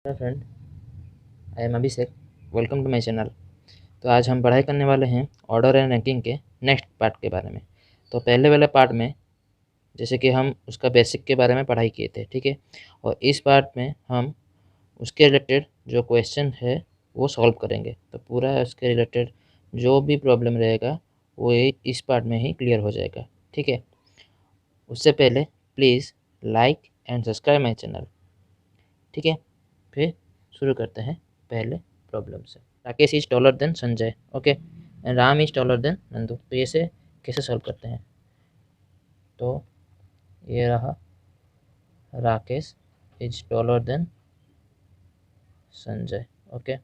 Hello friend, I am Abhishek. Welcome to my channel. तो आज हम पढ़ाई करने वाले हैं ऑर्डर एंड रैंकिंग के नेक्स्ट पार्ट के बारे में। तो पहले वाले पार्ट में जैसे कि हम उसका बेसिक के बारे में पढ़ाई किए थे, ठीक है। और इस पार्ट में हम उसके रिलेटेड जो क्वेश्चन है वो सॉल्व करेंगे। तो पूरा उसके रिलेटेड जो भी प्रॉब्लम रहेगा वो इस पार्ट में ही क्लियर हो जाएगा, ठीक है। उससे पहले please like and subscribe my channel, ठीक है। फिर शुरू करते हैं पहले प्रॉब्लम से। Rakesh is taller than Sanjay, okay, and Ram is taller than Nandu. तो ये से कैसे सॉल्व करते हैं? तो ये रहा Rakesh is taller than Sanjay, okay.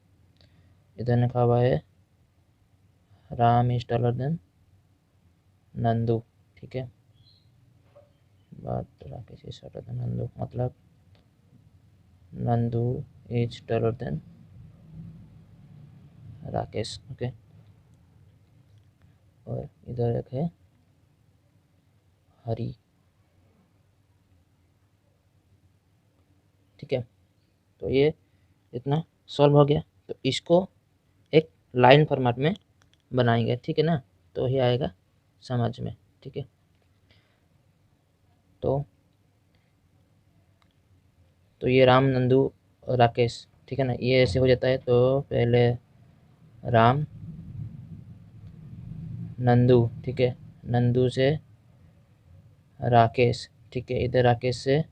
इधर लिखा हुआ है Ram is taller than Nandu, ठीक है। बात Rakesh is taller than Nandu मतलब Nandu is taller than Rakesh, okay. और इधर एक है हरी, ठीक है। तो ये इतना सॉल्व हो गया। तो इसको एक लाइन फॉर्मेट में बनाएंगे, ठीक है ना। तो ही आएगा समझ में, ठीक है। तो ये राम नंदू राकेश, ठीक है ना, ये ऐसे हो जाता है। तो पहले राम नंदू, ठीक है, नंदू से राकेश, ठीक है, इधर राकेश से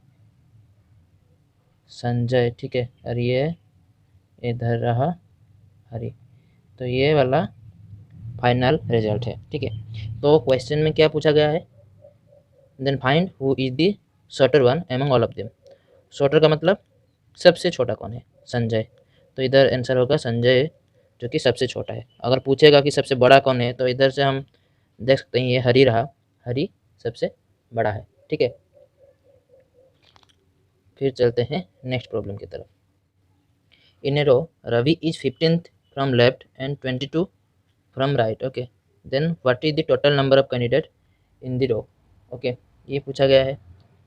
संजय, ठीक है, और ये इधर रहा हरी। तो ये वाला फाइनल रिजल्ट है, ठीक है। तो क्वेश्चन में क्या पूछा गया है? Then find who is the shorter one among all of them. Shorter का मतलब सबसे छोटा कौन है? संजय। तो इधर आंसर होगा संजय, जो कि सबसे छोटा है। अगर पूछेगा कि सबसे बड़ा कौन है, तो इधर से हम देख सकते हैं ये हरी रहा, हरी सबसे बड़ा है, ठीक है। फिर चलते हैं नेक्स्ट प्रॉब्लम की तरफ। In a row Ravi is 15th from left end 22 from right, okay. Then what is the total number of candidate in the row, okay. ये पूछा गया है।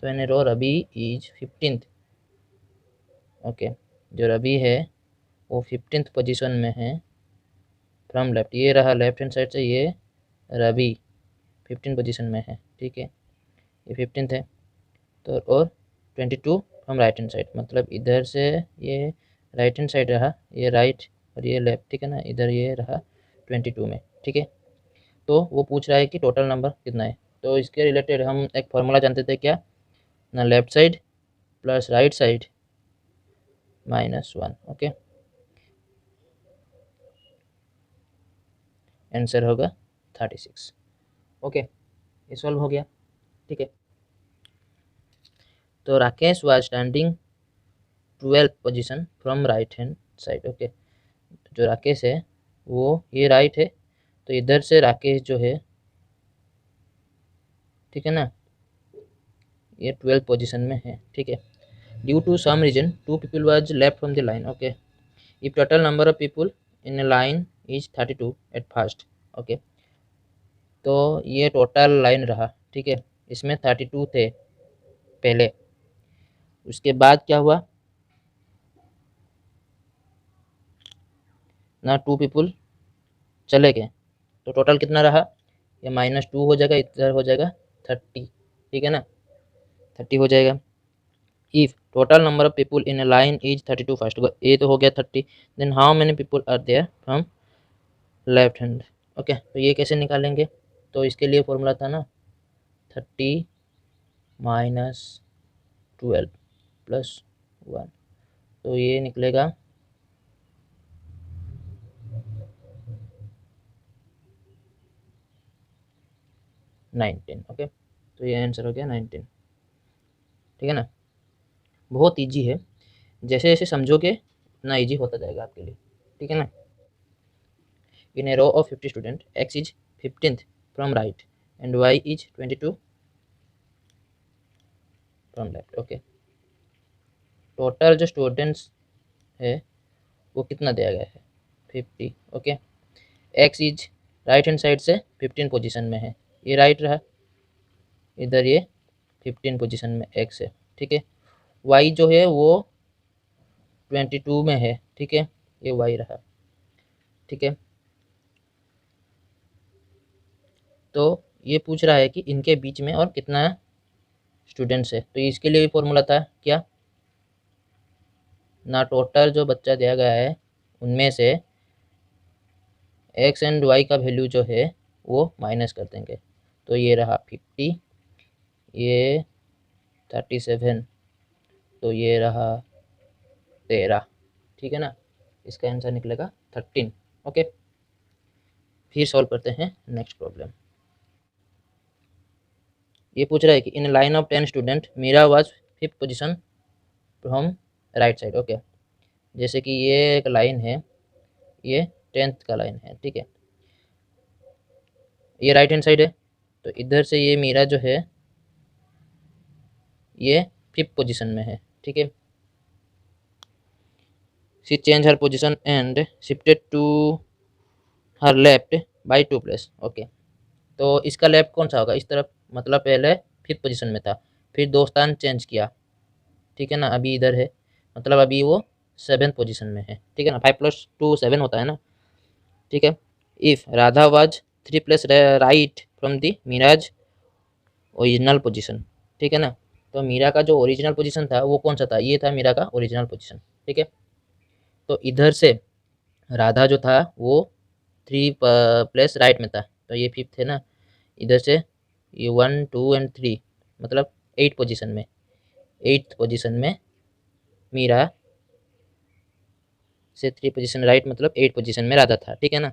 तो in a row Ravi is 15th, okay. जो रवि है वो 15th पोजीशन में है फ्रॉम लेफ्ट। ये रहा लेफ्ट हैंड साइड से, ये रवि 15 पोजीशन में है, ठीक है, ये 15th है। तो और 22 फ्रॉम राइट हैंड साइड, मतलब इधर से ये राइट हैंड साइड रहा, ये राइट और ये लेफ्ट, ठीक है ना। इधर ये रहा 22 में, ठीक है। तो वो पूछ रहा है कि टोटल नंबर कितना है। तो इसके रिलेटेड हम एक फॉर्मूला जानते थे, क्या ना, left side plus right side -1, okay. Answer होगा 36, ओके। ये सॉल्व हो गया, ठीक है। तो Rakesh was standing 12th position from right hand side, okay. जो राकेश है वो ये राइट है, तो इधर से राकेश जो है, ठीक है ना, ये 12th पोजीशन में है, ठीक है। Due to some reason 2 people was left from the line, okay. If total number of people in a line is 32 at first, okay. तो ये टोटल लाइन रहा, ठीक है। इसमें 32 थे पहले, उसके बाद क्या हुआ ना, 2 पीपल चले गए। तो टोटल कितना रहा? ये -2 हो जाएगा, इधर हो जाएगा 30, ठीक है ना, 30 हो जाएगा। If total number of people in a line is 32 first, ये तो हो गया 30। Then how many people are there from left hand, okay. तो ये कैसे निकालेंगे? तो इसके लिए फॉर्मूला था ना, 30 - 12 + 1। तो ये निकलेगा 19, ओके। तो ये आंसर हो गया 19, ठीक है ना। बहुत ईजी है, जैसे जैसे समझोगे उतना ईजी होता जाएगा आपके लिए, ठीक है ना। In a row of 50 student, x is 15th from right end y is 22 from left, okay. Total जो स्टूडेंट्स है वो कितना दिया गया है? 50, okay. x is right hand side से 15 पोजीशन में है, ये राइट रहा, इधर ये 15 पोजीशन में x है, ठीक है। y जो है वो 22 में है, ठीक है, ये वाई रहा, ठीक है। तो ये पूछ रहा है कि इनके बीच में और कितना स्टूडेंट्स है, तो इसके लिए भी फॉर्मूला था क्या ना, टोटल जो बच्चा दिया गया है उनमें से एक्स एंड वाई का वैल्यू जो है वो माइनस कर देंगे। तो ये रहा 50, ये 37, तो ये रहा 13, ठीक है ना। इसका आंसर निकलेगा 13। ओके, फिर सॉल्व करते हैं नेक्स्ट प्रॉब्लम। ये पूछ रहा है कि in line of 10 student Meera was 5th position from right side. Okay, जैसे कि ये एक लाइन है, ये 10th का लाइन है, ठीक है, ये राइट हैंड साइड है, तो इधर से ये मीरा जो है ये 5th पोजीशन में है, ठीक है। She change her position and shifted to her left by 2 place. Okay, तो इसका लेफ्ट कौन सा होगा, इस तरफ, मतलब पहले 5th पोजीशन में था, फिर 2 स्थान चेंज किया, ठीक है ना, अभी इधर है, मतलब अभी वो 7th पोजीशन में है, ठीक है ना। 5 + 2 7 होता है ना, ठीक है। If Radha was 3 place right from the mirage original position, ठीक है ना। तो मीरा का जो ओरिजिनल पोजीशन था वो कौन सा था, ये था मीरा का ओरिजिनल पोजीशन, ठीक है। तो इधर से राधा जो था वो 3 प्लेस राइट में था, तो ये 5th है ना, इधर से ये 1 2 एंड 3, मतलब 8 पोजीशन में, 8th पोजीशन में मीरा से 3 पोजीशन राइट, मतलब 8 पोजीशन में राधा था, ठीक है ना।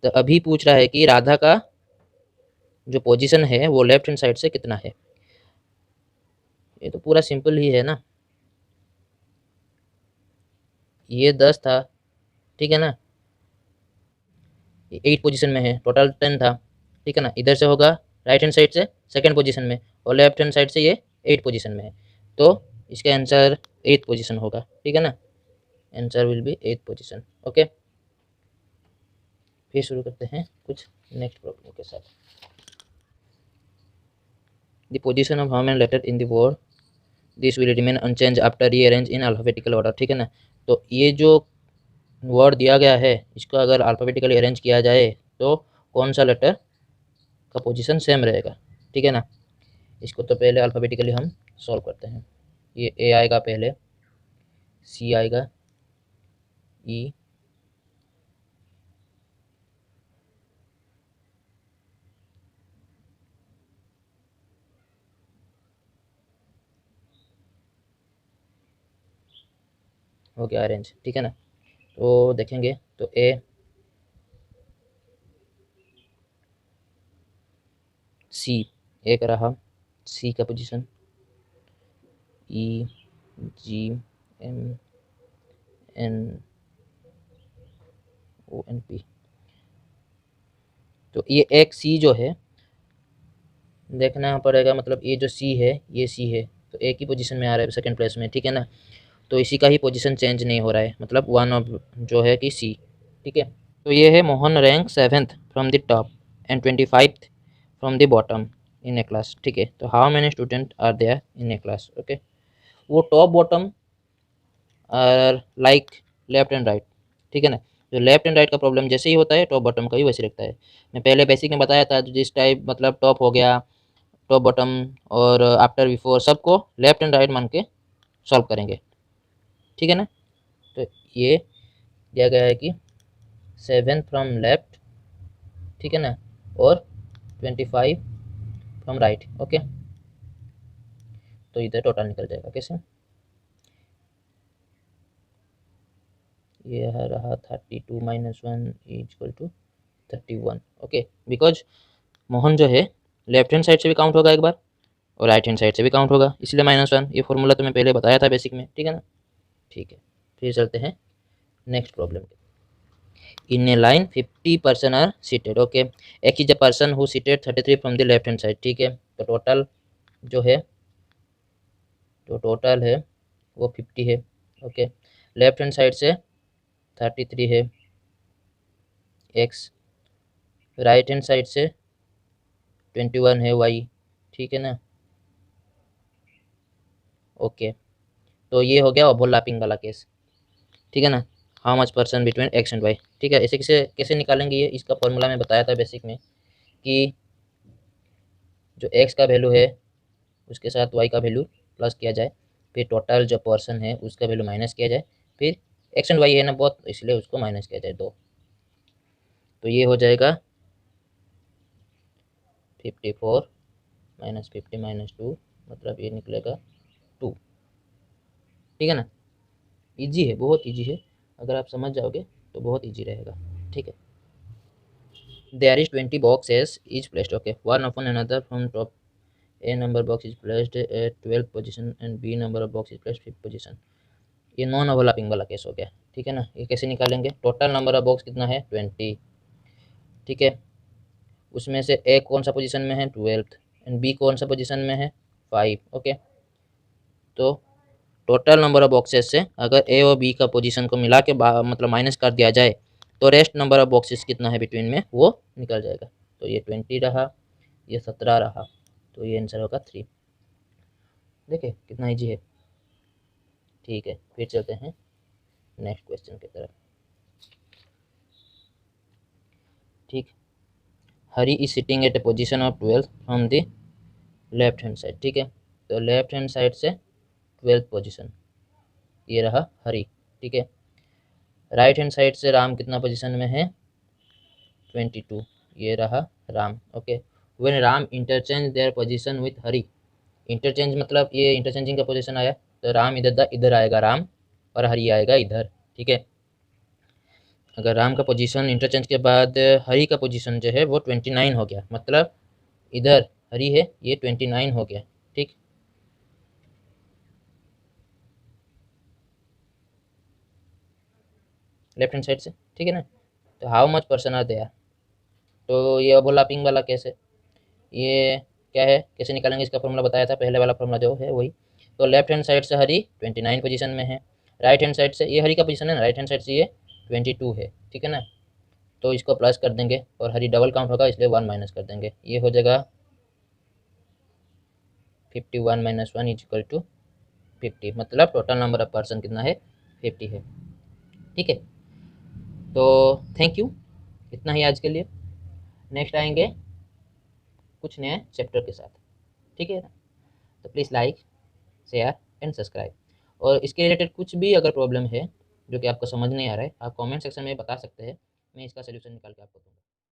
तो अभी पूछ रहा है कि राधा का जो पोजीशन है वो लेफ्ट हैंड साइड से कितना है। ये तो पूरा सिंपल ही है ना, ये 10 था, ठीक है ना, ये 8 पोजीशन में है, टोटल 10 था, ठीक है ना। इधर से होगा राइट हैंड साइड से 2nd पोजीशन में, और लेफ्ट हैंड साइड से ये 8 पोजीशन में है, तो इसका आंसर 8th पोजीशन होगा, ठीक है ना। Answer will be 8th position. Okay, फिर शुरू करते हैं कुछ नेक्स्ट प्रॉब्लम के साथ। The position of how many letter in the word this will remain unchange after rearrange in alphabetical order, ठीक है ना। तो ये जो वर्ड दिया गया है इसको अगर अल्फाबेटिकली अरेंज किया जाए तो कौन सा लेटर का पोजीशन सेम रहेगा, ठीक है ना। इसको तो पहले अल्फाबेटिकली हम सॉल्व करते हैं। ये ए आएगा पहले, सी आएगा, ई, हो गया अरेंज, ठीक है ना। तो देखेंगे तो ए, सी, एक रहा, सी का पोजीशन, ई, जी, एम, एन, ओ, एन, पी। तो ये एक सी जो है देखना पड़ेगा, मतलब ये जो सी है ये सी है, तो एक ही पोजीशन में आ रहा है 2nd प्लेस में, ठीक है ना। तो इसी का ही पोजीशन चेंज नहीं हो रहा है, मतलब 1 ऑफ जो है कि सी, ठीक है। तो ये है Mohan rank 7th from the top and 25th from the bottom in a class, ठीक है। तो how many student are there in a class. Okay, वो टॉप बॉटम और लाइक लेफ्ट एंड राइट, ठीक है ना। जो लेफ्ट एंड राइट का प्रॉब्लम जैसे ही होता है टॉप बॉटम का भी वैसे रखता है। मैं पहले बेसिक में बताया था, जिस टाइप मतलब टॉप हो गया, टॉप बॉटम और आफ्टर बिफोर सबको लेफ्ट एंड राइट मान के सॉल्व करेंगे, ठीक है ना। तो ये दिया गया है कि 7 फ्रॉम लेफ्ट, ठीक है ना, और 25 फ्रॉम राइट। ओके, तो इधर टोटल निकल जाएगा कैसे, ये है रहा 32 - 1 = 31। ओके, बिकॉज मोहन जो है लेफ्ट हैंड साइड से भी काउंट होगा एक बार और राइट हैंड साइड से भी काउंट होगा, इसलिए -1। ये फॉर्मूला तो मैं पहले बताया था बेसिक में, ठीक है ना। ठीक है, फिर चलते हैं next problem. In a line 50 person are seated. Okay, एक is a person who seated 33 from the left hand side, ठीक है। तो टोटल जो है, तो टोटल है वो 50 है। ओके, लेफ्ट हैंड साइड से 33 है एक्स, राइट हैंड साइड से 21 है वाई, ठीक है ना। ओके, तो ये हो गया ओवरलैपिंग वाला केस। ठीक है ना। How much person between X and Y, ठीक है। इसे कैसे कैसे निकालेंगे, ये इसका फॉर्मूला मैं बताया था बेसिक में कि जो एक्स का वैल्यू है उसके साथ वाई का वैल्यू प्लस किया जाए, फिर टोटल जो पर्सन है उसका वैल्यू माइनस किया जाए, फिर एक्स एंड वाई है ना बहुत, इसलिए उसको माइनस किया जाए 2। तो ये हो जाएगा 54 माइनस 50 माइनस 2, मतलब ये निकलेगा 2। ठीक है ना। इजी है, बहुत इजी है, अगर आप समझ जाओगे तो बहुत इजी रहेगा। ठीक है। There is 20 boxes is placed, okay, one upon another from top. A number box is placed at 12th position and B number of box is placed 5th position. ये नॉन ओवरलैपिंग वाला case हो गया। ठीक है ना। ये कैसे निकालेंगे, टोटल नंबर ऑफ बॉक्स कितना है 20। ठीक है। उसमें से ए कौन सा पोजीशन में है 12th एंड बी कौन सा पोजीशन में है 5। ओके। तो टोटल नंबर ऑफ बॉक्सेस से अगर ए और बी का पोजीशन को मिला के मतलब माइनस कर दिया जाए तो रेस्ट नंबर ऑफ बॉक्सेस कितना है बिटवीन में वो निकल जाएगा। तो ये 20 रहा, ये 17 रहा, तो ये आंसर होगा 3। देखिए कितना ईजी है। ठीक है, फिर चलते हैं नेक्स्ट क्वेश्चन की तरफ। ठीक, Hari is sitting at a position of 12 from the left hand side. ठीक है, तो लेफ्ट हैंड साइड से 12th पोजीशन, ये रहा हरी। ठीक है। राइट हैंड साइड से राम कितना पोजीशन में है 22, ये रहा Ram. Okay. When Ram interchange their position with Hari, interchange मतलब ये इंटरचेंजिंग का पोजीशन आया, तो राम इधर इधर आएगा राम, और हरी आएगा इधर। ठीक है। अगर राम का पोजीशन इंटरचेंज के बाद हरी का पोजीशन जो है वो 29 हो गया, मतलब इधर हरी है, ये 29 हो गया। ठीक। लेफ्ट हैंड साइड से, ठीक है ना। तो how much person are there, तो ये ओवरलैपिंग वाला कैसे, ये क्या है, कैसे निकालेंगे, इसका फॉर्मूला बताया था, पहले वाला फॉर्मूला जो है वही। तो लेफ्ट हैंड साइड से हरी 29 पोजीशन में है, राइट हैंड साइड से ये हरी का पोजीशन है ना, राइट हैंड साइड से ये 22 है। ठीक है ना। तो इसको प्लस कर देंगे और हरी डबल काउंट होगा इसलिए 1 माइनस कर देंगे, ये हो जाएगा 51 माइनस 1 इज इक्वल टू 50, मतलब टोटल नंबर ऑफ पर्सन कितना है 50 है। ठीक है। तो थैंक यू, इतना ही आज के लिए। नेक्स्ट आएंगे कुछ नए चैप्टर के साथ। ठीक है ना। तो please like share and subscribe, और इसके रिलेटेड कुछ भी अगर प्रॉब्लम है जो कि आपको समझ नहीं आ रहा है, आप कमेंट सेक्शन में बता सकते हैं, मैं इसका सोल्यूशन निकाल के आपको दूँगा।